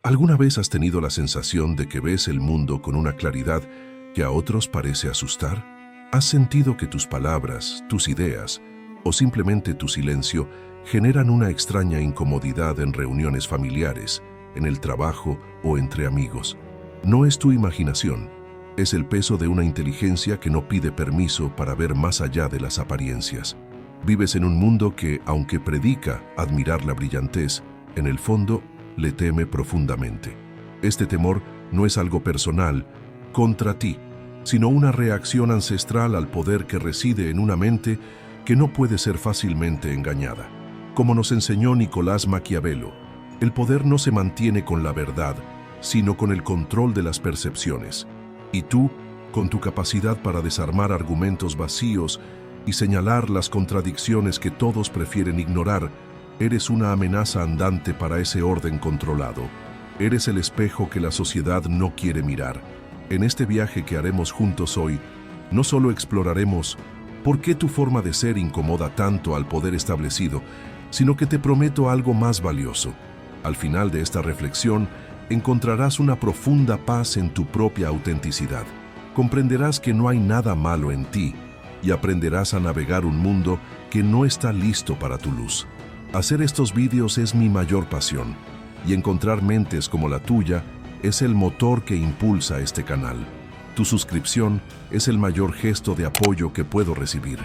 ¿Alguna vez has tenido la sensación de que ves el mundo con una claridad que a otros parece asustar? ¿Has sentido que tus palabras, tus ideas o simplemente tu silencio generan una extraña incomodidad en reuniones familiares, en el trabajo o entre amigos? No es tu imaginación, es el peso de una inteligencia que no pide permiso para ver más allá de las apariencias. Vives en un mundo que, aunque predica admirar la brillantez, en el fondo le teme profundamente. Este temor no es algo personal contra ti, sino una reacción ancestral al poder que reside en una mente que no puede ser fácilmente engañada. Como nos enseñó Nicolás Maquiavelo, el poder no se mantiene con la verdad, sino con el control de las percepciones. Y tú, con tu capacidad para desarmar argumentos vacíos y señalar las contradicciones que todos prefieren ignorar, eres una amenaza andante para ese orden controlado. Eres el espejo que la sociedad no quiere mirar. En este viaje que haremos juntos hoy, no solo exploraremos por qué tu forma de ser incomoda tanto al poder establecido, sino que te prometo algo más valioso. Al final de esta reflexión, encontrarás una profunda paz en tu propia autenticidad. Comprenderás que no hay nada malo en ti y aprenderás a navegar un mundo que no está listo para tu luz. Hacer estos vídeos es mi mayor pasión, y encontrar mentes como la tuya es el motor que impulsa este canal. Tu suscripción es el mayor gesto de apoyo que puedo recibir.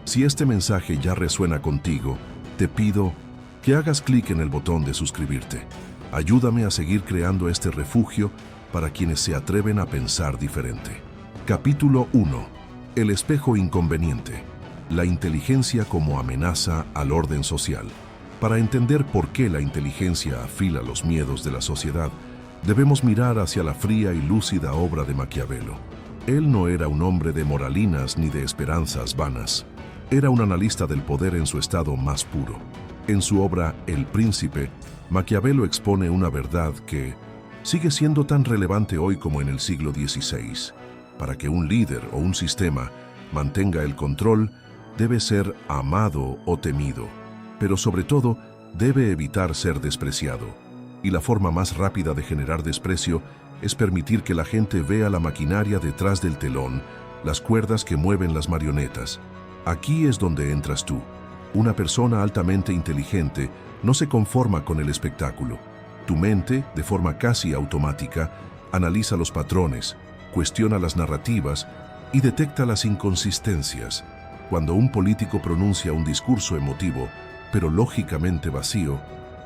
Si este mensaje ya resuena contigo, te pido que hagas clic en el botón de suscribirte. Ayúdame a seguir creando este refugio para quienes se atreven a pensar diferente. Capítulo 1. El espejo inconveniente. La inteligencia como amenaza al orden social. Para entender por qué la inteligencia afila los miedos de la sociedad, debemos mirar hacia la fría y lúcida obra de Maquiavelo. Él no era un hombre de moralinas ni de esperanzas vanas. Era un analista del poder en su estado más puro. En su obra El Príncipe, Maquiavelo expone una verdad que sigue siendo tan relevante hoy como en el siglo XVI. Para que un líder o un sistema mantenga el control, debe ser amado o temido, pero sobre todo debe evitar ser despreciado. Y la forma más rápida de generar desprecio es permitir que la gente vea la maquinaria detrás del telón, las cuerdas que mueven las marionetas. Aquí es donde entras tú. Una persona altamente inteligente no se conforma con el espectáculo. Tu mente, de forma casi automática, analiza los patrones, cuestiona las narrativas y detecta las inconsistencias. Cuando un político pronuncia un discurso emotivo, pero lógicamente vacío,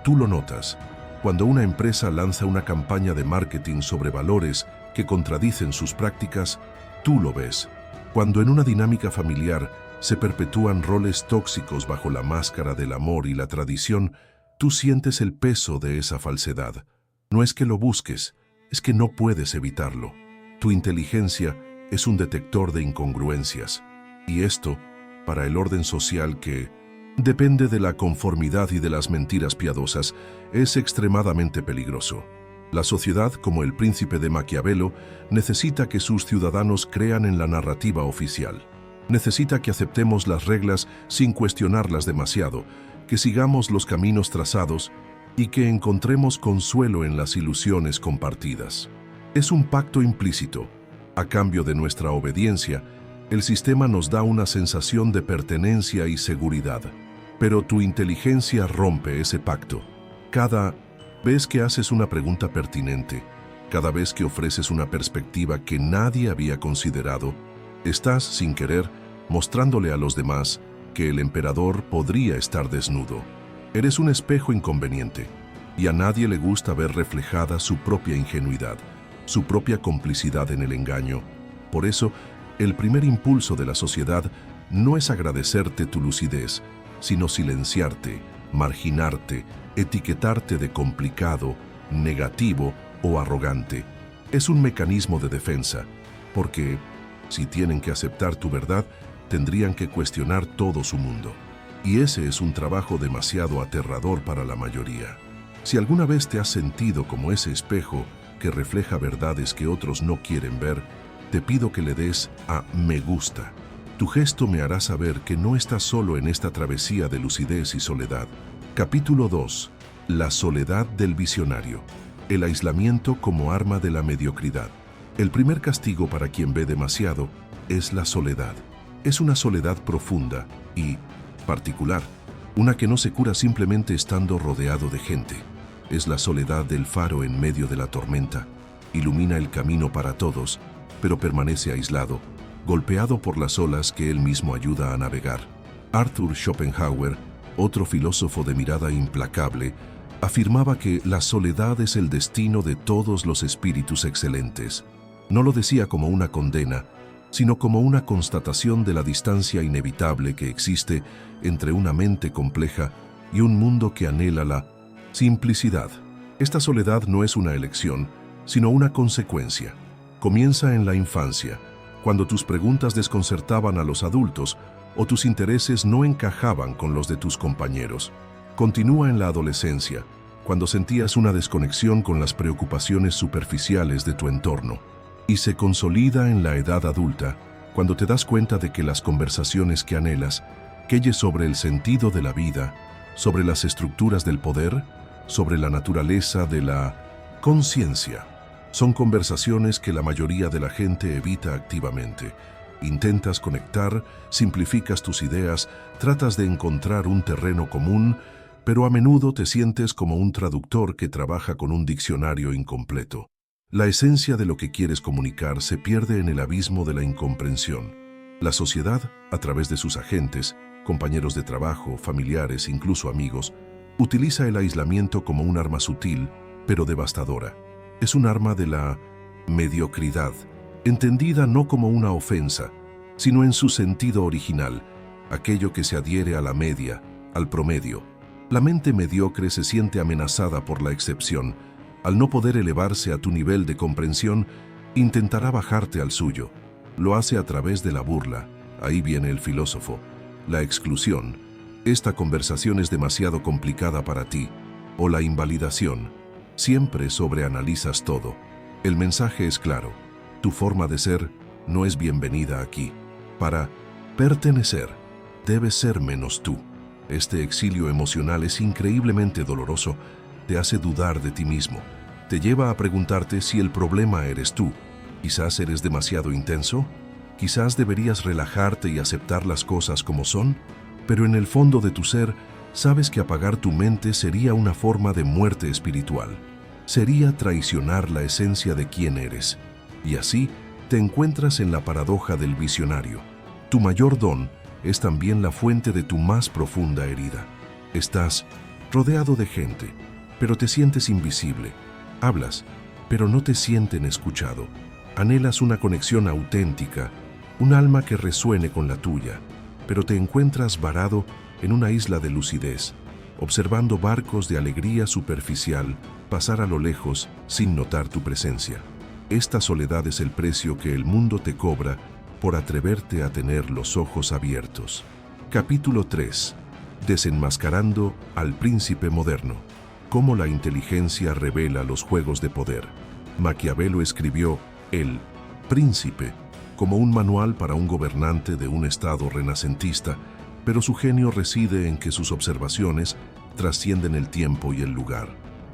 tú lo notas. Cuando una empresa lanza una campaña de marketing sobre valores que contradicen sus prácticas, tú lo ves. Cuando en una dinámica familiar se perpetúan roles tóxicos bajo la máscara del amor y la tradición, tú sientes el peso de esa falsedad. No es que lo busques, es que no puedes evitarlo. Tu inteligencia es un detector de incongruencias. Y esto, para el orden social que depende de la conformidad y de las mentiras piadosas, es extremadamente peligroso. La sociedad, como el príncipe de Maquiavelo, necesita que sus ciudadanos crean en la narrativa oficial. Necesita que aceptemos las reglas sin cuestionarlas demasiado, que sigamos los caminos trazados y que encontremos consuelo en las ilusiones compartidas. Es un pacto implícito. A cambio de nuestra obediencia, el sistema nos da una sensación de pertenencia y seguridad. Pero tu inteligencia rompe ese pacto. Cada vez que haces una pregunta pertinente, cada vez que ofreces una perspectiva que nadie había considerado, estás, sin querer, mostrándole a los demás que el emperador podría estar desnudo. Eres un espejo inconveniente, y a nadie le gusta ver reflejada su propia ingenuidad, su propia complicidad en el engaño. Por eso, el primer impulso de la sociedad no es agradecerte tu lucidez, sino silenciarte, marginarte, etiquetarte de complicado, negativo o arrogante. Es un mecanismo de defensa, porque si tienen que aceptar tu verdad, tendrían que cuestionar todo su mundo. Y ese es un trabajo demasiado aterrador para la mayoría. Si alguna vez te has sentido como ese espejo que refleja verdades que otros no quieren ver, te pido que le des a me gusta. Tu gesto me hará saber que no estás solo en esta travesía de lucidez y soledad. Capítulo 2. La soledad del visionario. El aislamiento como arma de la mediocridad. El primer castigo para quien ve demasiado es la soledad. Es una soledad profunda y particular, una que no se cura simplemente estando rodeado de gente. Es la soledad del faro en medio de la tormenta. Ilumina el camino para todos, pero permanece aislado, golpeado por las olas que él mismo ayuda a navegar. Arthur Schopenhauer, otro filósofo de mirada implacable, afirmaba que la soledad es el destino de todos los espíritus excelentes. No lo decía como una condena, sino como una constatación de la distancia inevitable que existe entre una mente compleja y un mundo que anhela la simplicidad. Esta soledad no es una elección, sino una consecuencia. Comienza en la infancia, cuando tus preguntas desconcertaban a los adultos o tus intereses no encajaban con los de tus compañeros. Continúa en la adolescencia, cuando sentías una desconexión con las preocupaciones superficiales de tu entorno. Y se consolida en la edad adulta, cuando te das cuenta de que las conversaciones que anhelas, aquellas sobre el sentido de la vida, sobre las estructuras del poder, sobre la naturaleza de la conciencia, son conversaciones que la mayoría de la gente evita activamente. Intentas conectar, simplificas tus ideas, tratas de encontrar un terreno común, pero a menudo te sientes como un traductor que trabaja con un diccionario incompleto. La esencia de lo que quieres comunicar se pierde en el abismo de la incomprensión. La sociedad, a través de sus agentes, compañeros de trabajo, familiares, incluso amigos, utiliza el aislamiento como un arma sutil, pero devastadora. Es un arma de la mediocridad, entendida no como una ofensa, sino en su sentido original, aquello que se adhiere a la media, al promedio. La mente mediocre se siente amenazada por la excepción. Al no poder elevarse a tu nivel de comprensión, intentará bajarte al suyo. Lo hace a través de la burla. Ahí viene el filósofo. La exclusión. Esta conversación es demasiado complicada para ti. O la invalidación. Siempre sobreanalizas todo. El mensaje es claro. Tu forma de ser no es bienvenida aquí. Para pertenecer, debes ser menos tú. Este exilio emocional es increíblemente doloroso, te hace dudar de ti mismo, te lleva a preguntarte si el problema eres tú. Quizás eres demasiado intenso, quizás deberías relajarte y aceptar las cosas como son, pero en el fondo de tu ser sabes que apagar tu mente sería una forma de muerte espiritual. Sería traicionar la esencia de quién eres. Y así te encuentras en la paradoja del visionario. Tu mayor don es también la fuente de tu más profunda herida. Estás rodeado de gente, pero te sientes invisible. Hablas, pero no te sienten escuchado. Anhelas una conexión auténtica, un alma que resuene con la tuya, pero te encuentras varado en una isla de lucidez, observando barcos de alegría superficial pasar a lo lejos sin notar tu presencia. Esta soledad es el precio que el mundo te cobra por atreverte a tener los ojos abiertos. Capítulo 3. Desenmascarando al príncipe moderno. Cómo la inteligencia revela los juegos de poder. Maquiavelo escribió El Príncipe como un manual para un gobernante de un estado renacentista, pero su genio reside en que sus observaciones trascienden el tiempo y el lugar.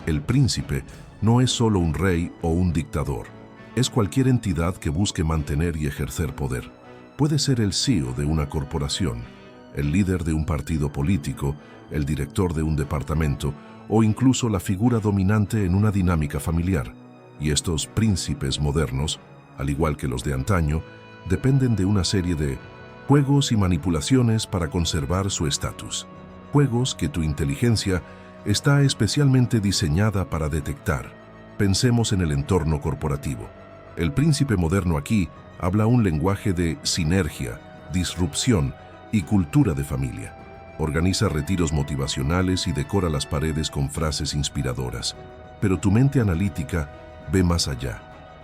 El príncipe no es solo un rey o un dictador. Es cualquier entidad que busque mantener y ejercer poder. Puede ser el CEO de una corporación, el líder de un partido político, el director de un departamento o incluso la figura dominante en una dinámica familiar. Y estos príncipes modernos, al igual que los de antaño, dependen de una serie de juegos y manipulaciones para conservar su estatus. Juegos que tu inteligencia está especialmente diseñada para detectar. Pensemos en el entorno corporativo. El príncipe moderno aquí habla un lenguaje de sinergia, disrupción y cultura de familia. Organiza retiros motivacionales y decora las paredes con frases inspiradoras. Pero tu mente analítica ve más allá.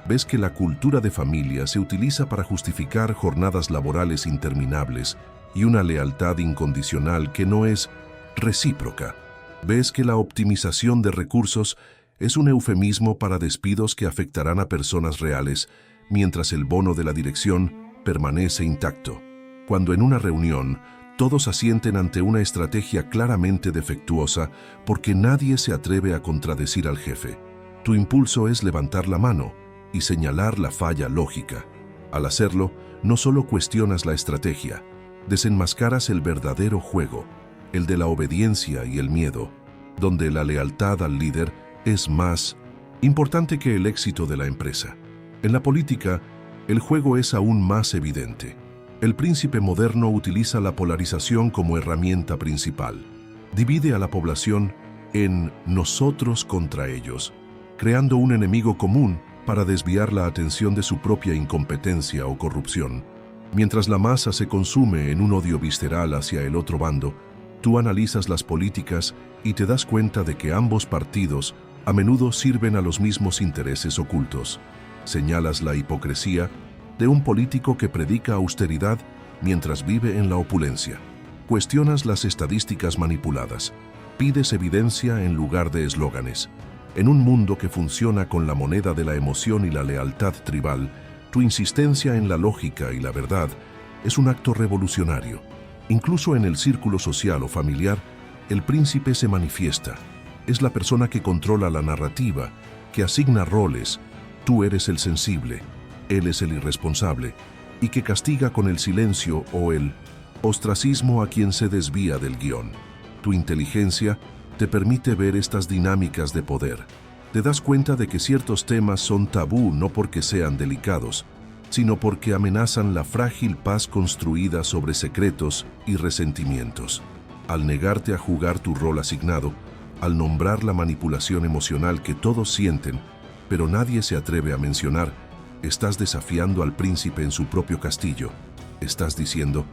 Ves que la cultura de familia se utiliza para justificar jornadas laborales interminables y una lealtad incondicional que no es recíproca. Ves que la optimización de recursos es un eufemismo para despidos que afectarán a personas reales, mientras el bono de la dirección permanece intacto. Cuando en una reunión todos asienten ante una estrategia claramente defectuosa porque nadie se atreve a contradecir al jefe. Tu impulso es levantar la mano y señalar la falla lógica. Al hacerlo, no solo cuestionas la estrategia, desenmascaras el verdadero juego, el de la obediencia y el miedo, donde la lealtad al líder es más importante que el éxito de la empresa. En la política, el juego es aún más evidente. El príncipe moderno utiliza la polarización como herramienta principal. Divide a la población en nosotros contra ellos, creando un enemigo común para desviar la atención de su propia incompetencia o corrupción. Mientras la masa se consume en un odio visceral hacia el otro bando, tú analizas las políticas y te das cuenta de que ambos partidos a menudo sirven a los mismos intereses ocultos. Señalas la hipocresía de un político que predica austeridad mientras vive en la opulencia. Cuestionas las estadísticas manipuladas. Pides evidencia en lugar de eslóganes. En un mundo que funciona con la moneda de la emoción y la lealtad tribal, tu insistencia en la lógica y la verdad es un acto revolucionario. Incluso en el círculo social o familiar, el príncipe se manifiesta. Es la persona que controla la narrativa, que asigna roles. Tú eres el sensible, él es el irresponsable, y que castiga con el silencio o el ostracismo a quien se desvía del guión. Tu inteligencia te permite ver estas dinámicas de poder. Te das cuenta de que ciertos temas son tabú no porque sean delicados, sino porque amenazan la frágil paz construida sobre secretos y resentimientos. Al negarte a jugar tu rol asignado, al nombrar la manipulación emocional que todos sienten, pero nadie se atreve a mencionar, estás desafiando al príncipe en su propio castillo. Estás diciendo,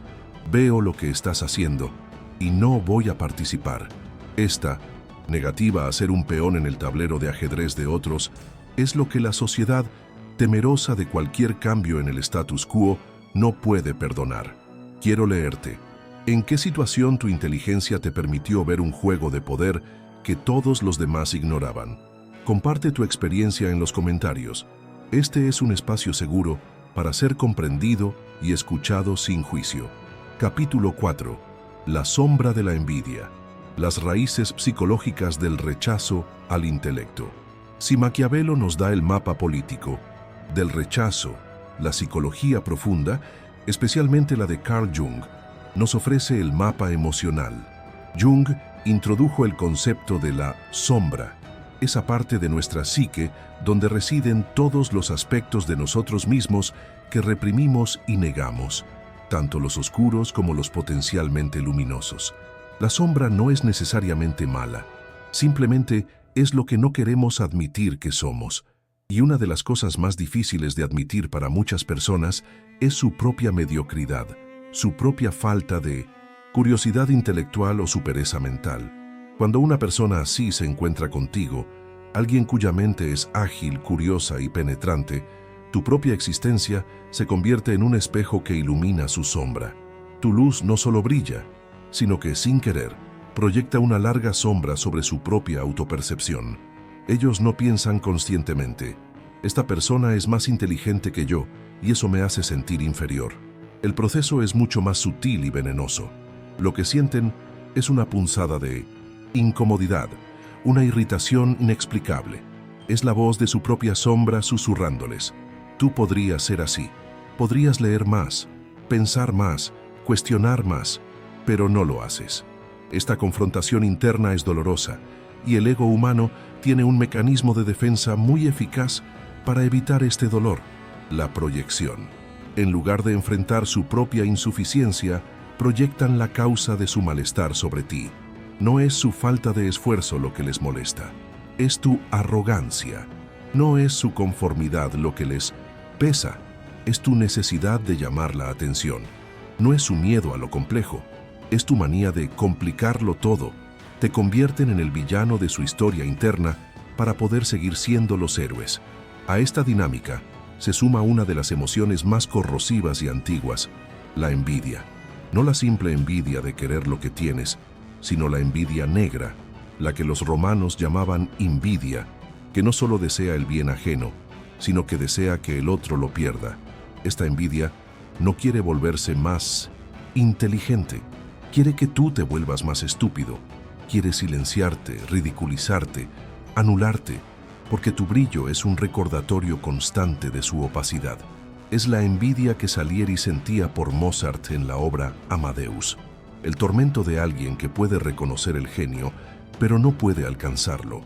veo lo que estás haciendo y no voy a participar. Esta, negativa a ser un peón en el tablero de ajedrez de otros, es lo que la sociedad, temerosa de cualquier cambio en el status quo, no puede perdonar. Quiero leerte. ¿En qué situación tu inteligencia te permitió ver un juego de poder que todos los demás ignoraban? Comparte tu experiencia en los comentarios. Este es un espacio seguro para ser comprendido y escuchado sin juicio. Capítulo 4. La sombra de la envidia. Las raíces psicológicas del rechazo al intelecto. Si Maquiavelo nos da el mapa político del rechazo, la psicología profunda, especialmente la de Carl Jung, nos ofrece el mapa emocional. Jung introdujo el concepto de la sombra, esa parte de nuestra psique donde residen todos los aspectos de nosotros mismos que reprimimos y negamos, tanto los oscuros como los potencialmente luminosos. La sombra no es necesariamente mala, simplemente es lo que no queremos admitir que somos. Y una de las cosas más difíciles de admitir para muchas personas es su propia mediocridad, su propia falta de curiosidad intelectual o su pereza mental. Cuando una persona así se encuentra contigo, alguien cuya mente es ágil, curiosa y penetrante, tu propia existencia se convierte en un espejo que ilumina su sombra. Tu luz no solo brilla, sino que, sin querer, proyecta una larga sombra sobre su propia autopercepción. Ellos no piensan conscientemente. Esta persona es más inteligente que yo y eso me hace sentir inferior. El proceso es mucho más sutil y venenoso. Lo que sienten es una punzada de incomodidad, una irritación inexplicable. Es la voz de su propia sombra susurrándoles. Tú podrías ser así. Podrías leer más, pensar más, cuestionar más, pero no lo haces. Esta confrontación interna es dolorosa y el ego humano tiene un mecanismo de defensa muy eficaz para evitar este dolor, la proyección. En lugar de enfrentar su propia insuficiencia, proyectan la causa de su malestar sobre ti. No es su falta de esfuerzo lo que les molesta, es tu arrogancia. No es su conformidad lo que les pesa, es tu necesidad de llamar la atención. No es su miedo a lo complejo, es tu manía de complicarlo todo. Te convierten en el villano de su historia interna para poder seguir siendo los héroes. A esta dinámica se suma una de las emociones más corrosivas y antiguas, la envidia. No la simple envidia de querer lo que tienes, sino la envidia negra, la que los romanos llamaban invidia, que no solo desea el bien ajeno, sino que desea que el otro lo pierda. Esta envidia no quiere volverse más inteligente, quiere que tú te vuelvas más estúpido, quiere silenciarte, ridiculizarte, anularte. porque tu brillo es un recordatorio constante de su opacidad. Es la envidia que Salieri sentía por Mozart en la obra Amadeus, el tormento de alguien que puede reconocer el genio, pero no puede alcanzarlo.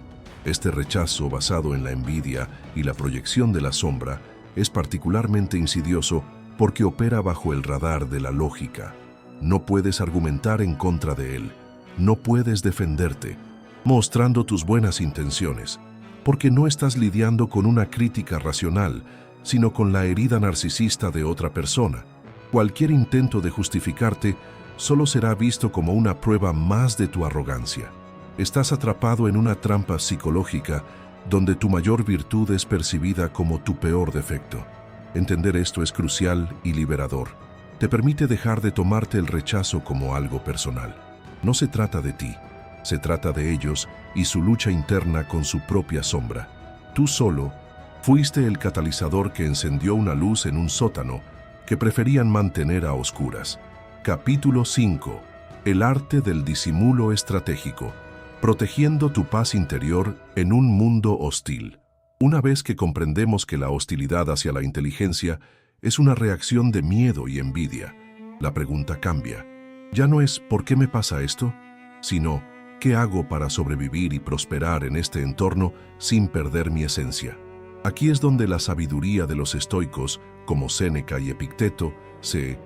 Este rechazo basado en la envidia y la proyección de la sombra es particularmente insidioso porque opera bajo el radar de la lógica. No puedes argumentar en contra de él, no puedes defenderte, mostrando tus buenas intenciones, porque no estás lidiando con una crítica racional, sino con la herida narcisista de otra persona. Cualquier intento de justificarte solo será visto como una prueba más de tu arrogancia. Estás atrapado en una trampa psicológica donde tu mayor virtud es percibida como tu peor defecto. Entender esto es crucial y liberador. Te permite dejar de tomarte el rechazo como algo personal. No se trata de ti, se trata de ellos y su lucha interna con su propia sombra. Tú solo fuiste el catalizador que encendió una luz en un sótano que preferían mantener a oscuras. Capítulo 5. El arte del disimulo estratégico. Protegiendo tu paz interior en un mundo hostil. Una vez que comprendemos que la hostilidad hacia la inteligencia es una reacción de miedo y envidia, la pregunta cambia. Ya no es ¿por qué me pasa esto?, sino ¿qué hago para sobrevivir y prosperar en este entorno sin perder mi esencia? Aquí es donde la sabiduría de los estoicos, como Séneca y Epicteto, se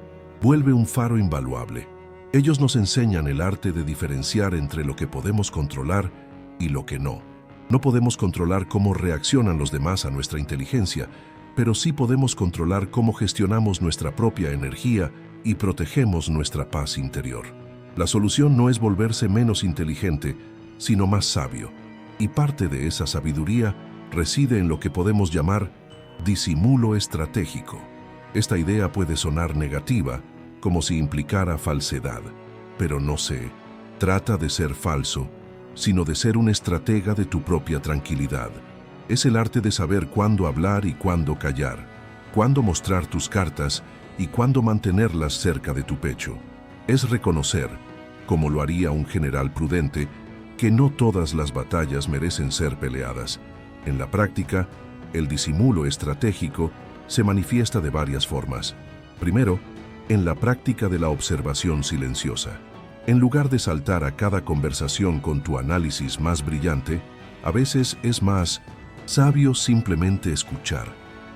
vuelve un faro invaluable. Ellos nos enseñan el arte de diferenciar entre lo que podemos controlar y lo que no. No podemos controlar cómo reaccionan los demás a nuestra inteligencia, pero sí podemos controlar cómo gestionamos nuestra propia energía y protegemos nuestra paz interior. La solución no es volverse menos inteligente, sino más sabio, y parte de esa sabiduría reside en lo que podemos llamar disimulo estratégico. Esta idea puede sonar negativa, como si implicara falsedad, pero no se trata de ser falso, sino de ser un estratega de tu propia tranquilidad. Es el arte de saber cuándo hablar y cuándo callar, cuándo mostrar tus cartas y cuándo mantenerlas cerca de tu pecho. Es reconocer, como lo haría un general prudente, que no todas las batallas merecen ser peleadas. En la práctica, el disimulo estratégico se manifiesta de varias formas. Primero, en la práctica de la observación silenciosa. En lugar de saltar a cada conversación con tu análisis más brillante, a veces es más sabio simplemente escuchar,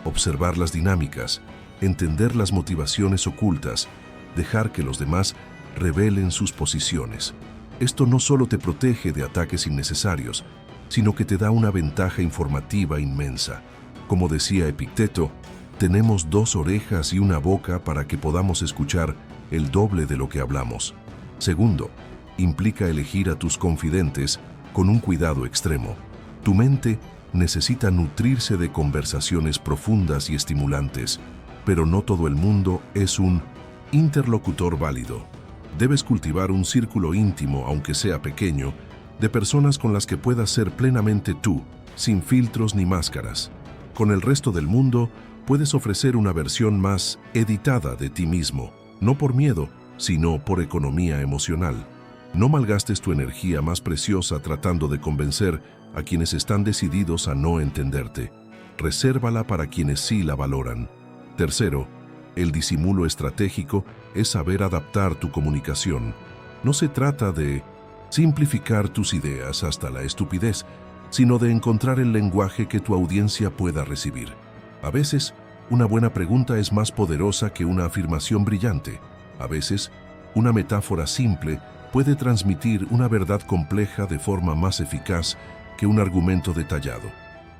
observar las dinámicas, entender las motivaciones ocultas, dejar que los demás revelen sus posiciones. Esto no solo te protege de ataques innecesarios, sino que te da una ventaja informativa inmensa. Como decía Epicteto, tenemos 2 orejas y una boca para que podamos escuchar el doble de lo que hablamos. Segundo, implica elegir a tus confidentes con un cuidado extremo. Tu mente necesita nutrirse de conversaciones profundas y estimulantes, pero no todo el mundo es un interlocutor válido. Debes cultivar un círculo íntimo, aunque sea pequeño, de personas con las que puedas ser plenamente tú, sin filtros ni máscaras. Con el resto del mundo, puedes ofrecer una versión más editada de ti mismo, no por miedo, sino por economía emocional. No malgastes tu energía más preciosa tratando de convencer a quienes están decididos a no entenderte. Resérvala para quienes sí la valoran. Tercero, el disimulo estratégico es saber adaptar tu comunicación. No se trata de simplificar tus ideas hasta la estupidez, sino de encontrar el lenguaje que tu audiencia pueda recibir. A veces, una buena pregunta es más poderosa que una afirmación brillante. A veces, una metáfora simple puede transmitir una verdad compleja de forma más eficaz que un argumento detallado.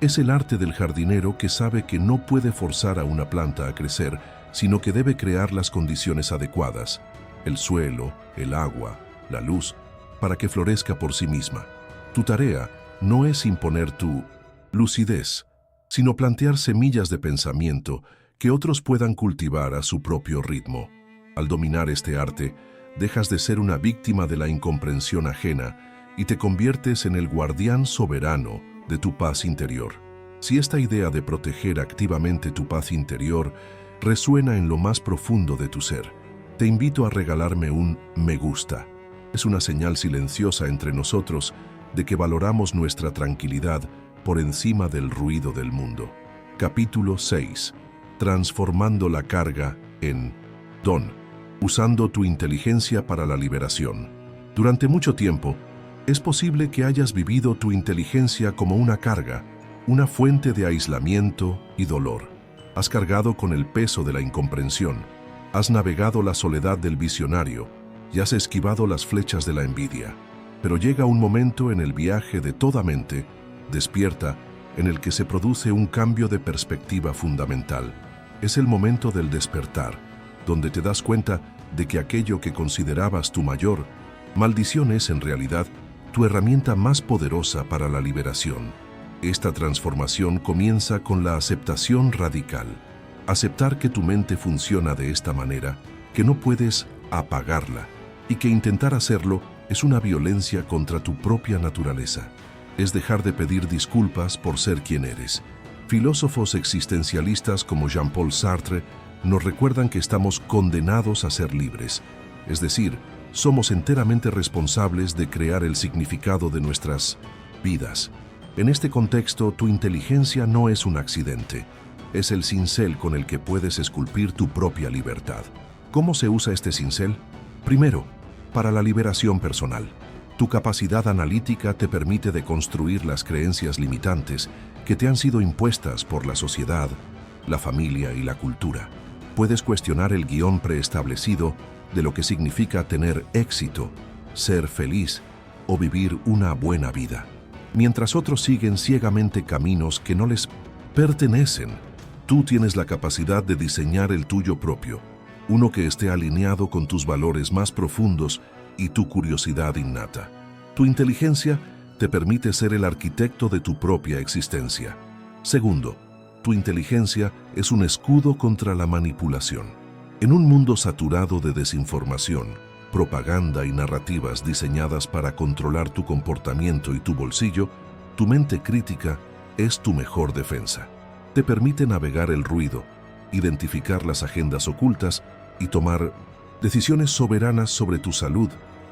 Es el arte del jardinero que sabe que no puede forzar a una planta a crecer, sino que debe crear las condiciones adecuadas, el suelo, el agua, la luz, para que florezca por sí misma. Tu tarea no es imponer tu lucidez, sino plantear semillas de pensamiento que otros puedan cultivar a su propio ritmo. Al dominar este arte, dejas de ser una víctima de la incomprensión ajena y te conviertes en el guardián soberano de tu paz interior. Si esta idea de proteger activamente tu paz interior resuena en lo más profundo de tu ser, te invito a regalarme un me gusta. Es una señal silenciosa entre nosotros de que valoramos nuestra tranquilidad por encima del ruido del mundo. Capítulo 6. Transformando la carga en don, usando tu inteligencia para la liberación. Durante mucho tiempo, es posible que hayas vivido tu inteligencia como una carga, una fuente de aislamiento y dolor. Has cargado con el peso de la incomprensión, has navegado la soledad del visionario y has esquivado las flechas de la envidia. Pero llega un momento en el viaje de toda mente despierta en el que se produce un cambio de perspectiva fundamental. Es el momento del despertar, donde te das cuenta de que aquello que considerabas tu mayor maldición es en realidad tu herramienta más poderosa para la liberación. Esta transformación comienza con la aceptación radical. Aceptar que tu mente funciona de esta manera, que no puedes apagarla y que intentar hacerlo es una violencia contra tu propia naturaleza. Es dejar de pedir disculpas por ser quien eres. Filósofos existencialistas como Jean-Paul Sartre nos recuerdan que estamos condenados a ser libres, es decir, somos enteramente responsables de crear el significado de nuestras vidas. En este contexto, tu inteligencia no es un accidente, es el cincel con el que puedes esculpir tu propia libertad. ¿Cómo se usa este cincel? Primero, para la liberación personal. Tu capacidad analítica te permite deconstruir las creencias limitantes que te han sido impuestas por la sociedad, la familia y la cultura. Puedes cuestionar el guión preestablecido de lo que significa tener éxito, ser feliz o vivir una buena vida. Mientras otros siguen ciegamente caminos que no les pertenecen, tú tienes la capacidad de diseñar el tuyo propio, uno que esté alineado con tus valores más profundos y tu curiosidad innata. Tu inteligencia te permite ser el arquitecto de tu propia existencia. Segundo, tu inteligencia es un escudo contra la manipulación. En un mundo saturado de desinformación, propaganda y narrativas diseñadas para controlar tu comportamiento y tu bolsillo, tu mente crítica es tu mejor defensa. Te permite navegar el ruido, identificar las agendas ocultas y tomar decisiones soberanas sobre tu salud,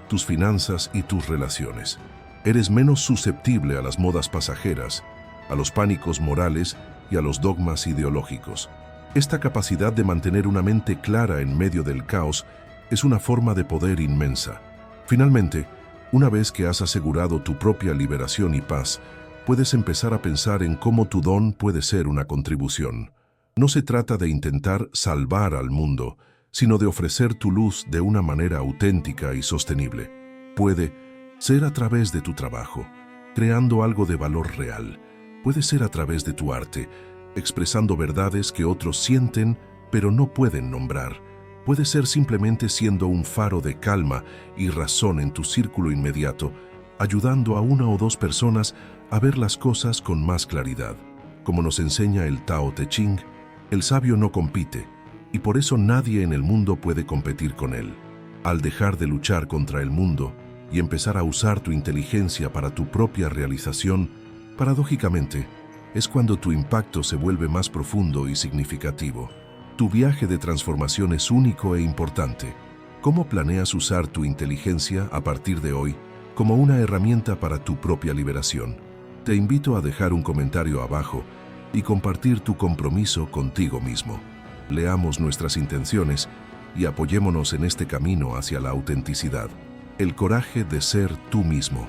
tus finanzas y tus relaciones. Eres menos susceptible a las modas pasajeras, a los pánicos morales y a los dogmas ideológicos. Esta capacidad de mantener una mente clara en medio del caos es una forma de poder inmensa. Finalmente, una vez que has asegurado tu propia liberación y paz, puedes empezar a pensar en cómo tu don puede ser una contribución. No se trata de intentar salvar al mundo, sino de ofrecer tu luz de una manera auténtica y sostenible. Puede ser a través de tu trabajo, creando algo de valor real. Puede ser a través de tu arte, expresando verdades que otros sienten pero no pueden nombrar. Puede ser simplemente siendo un faro de calma y razón en tu círculo inmediato, ayudando a una o dos personas a ver las cosas con más claridad. Como nos enseña el Tao Te Ching, el sabio no compite, y por eso nadie en el mundo puede competir con él. Al dejar de luchar contra el mundo y empezar a usar tu inteligencia para tu propia realización, paradójicamente, es cuando tu impacto se vuelve más profundo y significativo. Tu viaje de transformación es único e importante. ¿Cómo planeas usar tu inteligencia a partir de hoy como una herramienta para tu propia liberación? Te invito a dejar un comentario abajo y compartir tu compromiso contigo mismo. Leamos nuestras intenciones y apoyémonos en este camino hacia la autenticidad. El coraje de ser tú mismo.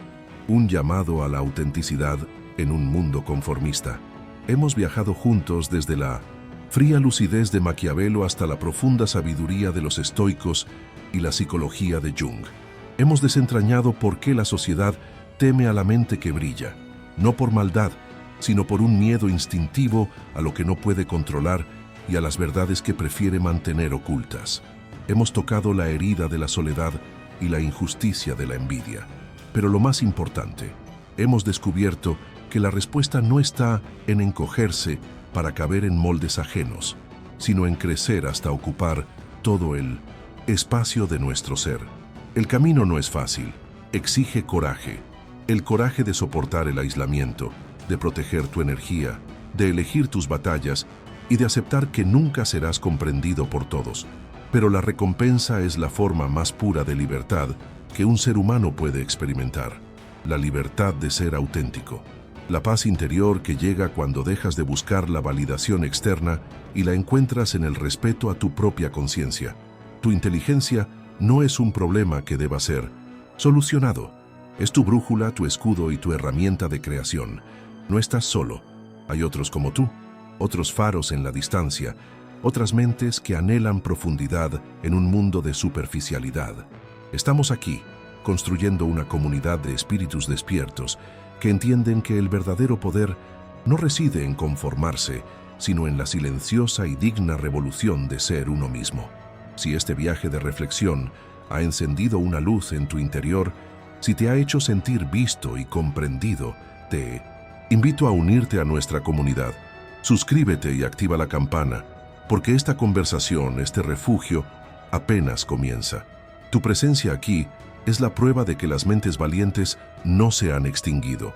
Un llamado a la autenticidad en un mundo conformista. Hemos viajado juntos desde la fría lucidez de Maquiavelo hasta la profunda sabiduría de los estoicos y la psicología de Jung. Hemos desentrañado por qué la sociedad teme a la mente que brilla, no por maldad, sino por un miedo instintivo a lo que no puede controlar y a las verdades que prefiere mantener ocultas. Hemos tocado la herida de la soledad y la injusticia de la envidia. Pero lo más importante, hemos descubierto que la respuesta no está en encogerse para caber en moldes ajenos, sino en crecer hasta ocupar todo el espacio de nuestro ser. El camino no es fácil, exige coraje. El coraje de soportar el aislamiento, de proteger tu energía, de elegir tus batallas y de aceptar que nunca serás comprendido por todos. Pero la recompensa es la forma más pura de libertad que un ser humano puede experimentar, la libertad de ser auténtico. La paz interior que llega cuando dejas de buscar la validación externa y la encuentras en el respeto a tu propia conciencia. Tu inteligencia no es un problema que deba ser solucionado. Es tu brújula, tu escudo y tu herramienta de creación. No estás solo. Hay otros como tú, otros faros en la distancia, otras mentes que anhelan profundidad en un mundo de superficialidad. Estamos aquí, construyendo una comunidad de espíritus despiertos que entienden que el verdadero poder no reside en conformarse, sino en la silenciosa y digna revolución de ser uno mismo. Si este viaje de reflexión ha encendido una luz en tu interior, si te ha hecho sentir visto y comprendido, te invito a unirte a nuestra comunidad. Suscríbete y activa la campana, porque esta conversación, este refugio, apenas comienza. Tu presencia aquí es la prueba de que las mentes valientes no se han extinguido.